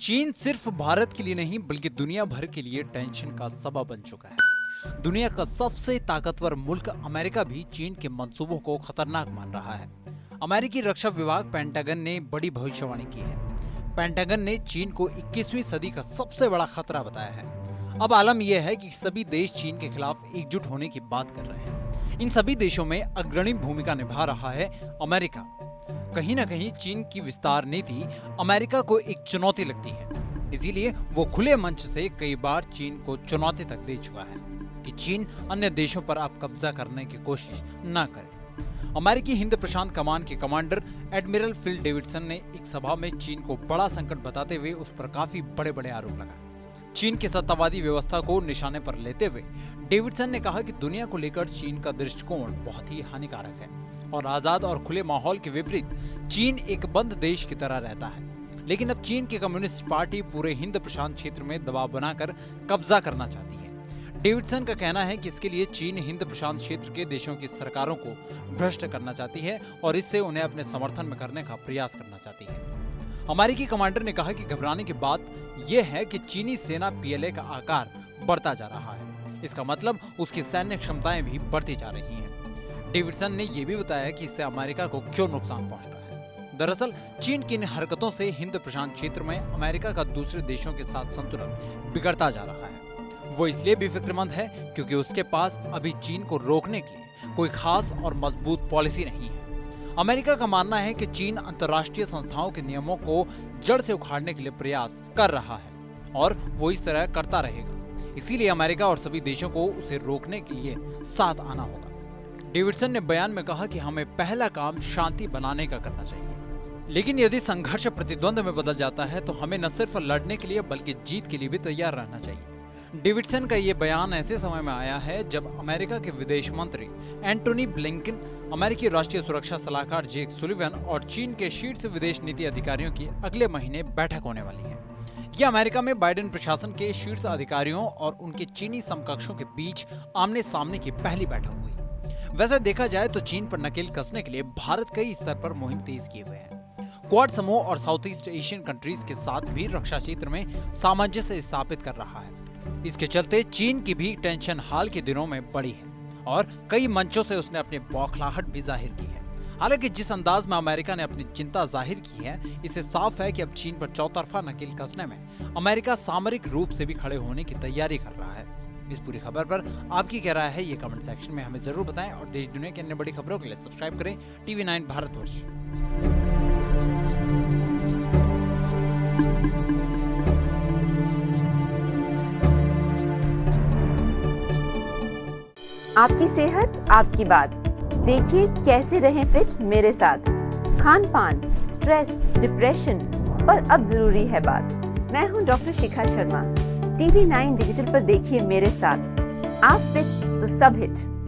चीन सिर्फ भारत के लिए नहीं बल्कि दुनिया भर के लिए टेंशन का सबब बन चुका है। दुनिया का सबसे ताकतवर मुल्क अमेरिका भी चीन के मंसूबों को खतरनाक मान रहा है। अमेरिकी रक्षा विभाग पेंटागन ने बड़ी भविष्यवाणी की है। पेंटागन ने चीन को 21वीं सदी का सबसे बड़ा खतरा बताया है। अब आलम यह है कि सभी देश चीन के खिलाफ एकजुट होने की बात कर रहे हैं। इन सभी देशों में अग्रणी भूमिका निभा रहा है अमेरिका। कहीं न कहीं चीन की विस्तार नीति अमेरिका को एक चुनौती लगती है। इसीलिए वो खुले मंच से कई बार चीन को चुनौती तक दे चुका है कि चीन अन्य देशों पर अब कब्जा करने की कोशिश न करे। अमेरिकी हिंद प्रशांत कमान के कमांडर एडमिरल फिल डेविडसन ने एक सभा में चीन को बड़ा संकट बताते हुए उस पर काफी बड़े आरोप लगाए। चीन की सत्तावादी व्यवस्था को निशाने पर लेते हुए डेविडसन ने कहा कि दुनिया को लेकर चीन का दृष्टिकोण बहुत ही हानिकारक है और आजाद और खुले माहौल के विपरीत चीन एक बंद देश की तरह रहता है। लेकिन अब चीन की कम्युनिस्ट पार्टी पूरे हिंद प्रशांत क्षेत्र में दबाव बनाकर कब्जा करना चाहती है। डेविडसन का कहना है कि इसके लिए चीन हिंद प्रशांत क्षेत्र के देशों की सरकारों को भ्रष्ट करना चाहती है और इससे उन्हें अपने समर्थन में करने का प्रयास करना चाहती है। अमेरिकी कमांडर ने कहा कि घबराने की बात यह है कि चीनी सेना पीएलए का आकार बढ़ता जा रहा है। इसका मतलब उसकी सैन्य क्षमताएं भी बढ़ती जा रही हैं। डेविडसन ने यह भी बताया कि इससे अमेरिका को क्यों नुकसान पहुंच रहा है। दरअसल चीन की इन हरकतों से हिंद प्रशांत क्षेत्र में अमेरिका का दूसरे देशों के साथ संतुलन बिगड़ता जा रहा है। वो इसलिए भी फिक्रमंद है क्योंकि उसके पास अभी चीन को रोकने के लिए कोई खास और मजबूत पॉलिसी नहीं है। अमेरिका का मानना है कि चीन अंतर्राष्ट्रीय संस्थाओं के नियमों को जड़ से उखाड़ने के लिए प्रयास कर रहा है और वो इस तरह करता रहेगा। इसीलिए अमेरिका और सभी देशों को उसे रोकने के लिए साथ आना होगा। डेविडसन ने बयान में कहा कि हमें पहला काम शांति बनाने का करना चाहिए, लेकिन यदि संघर्ष प्रतिद्वंद में बदल जाता है तो हमें न सिर्फ लड़ने के लिए बल्कि जीत के लिए भी तैयार रहना चाहिए। डेविडसन का ये बयान ऐसे समय में आया है जब अमेरिका के विदेश मंत्री एंटोनी ब्लिंकन, अमेरिकी राष्ट्रीय सुरक्षा सलाहकार जेक सुलिवन और चीन के शीर्ष विदेश नीति अधिकारियों की अगले महीने बैठक होने वाली है। यह अमेरिका में बाइडेन प्रशासन के शीर्ष अधिकारियों और उनके चीनी समकक्षों के बीच आमने सामने की पहली बैठक हुई। वैसे देखा जाए तो चीन पर नकेल कसने के लिए भारत कई स्तर पर मुहिम तेज किए हुए है। क्वाड समूह और साउथ ईस्ट एशियन कंट्रीज के साथ भी रक्षा क्षेत्र में सामंजस्य स्थापित कर रहा है। इसके चलते चीन की भी टेंशन हाल के दिनों में बढ़ी है और कई मंचों से उसने अपनी बौखलाहट भी जाहिर की है। हालांकि जिस अंदाज में अमेरिका ने अपनी चिंता जाहिर की है, इससे साफ है कि अब चीन पर चौतरफा नकेल कसने में अमेरिका सामरिक रूप से भी खड़े होने की तैयारी कर रहा है। इस पूरी खबर पर आपकी क्या राय है, ये कमेंट सेक्शन में हमें जरूर बताएं और देश दुनिया की अन्य बड़ी खबरों के लिए सब्सक्राइब करें TV9 भारतवर्ष। आपकी सेहत आपकी बात। देखिए कैसे रहें फिट मेरे साथ। खान पान, स्ट्रेस, डिप्रेशन पर अब जरूरी है बात। मैं हूं doctor Shikha Sharma. TV9 digital पर देखिए मेरे साथ। आप फिट तो सब हिट।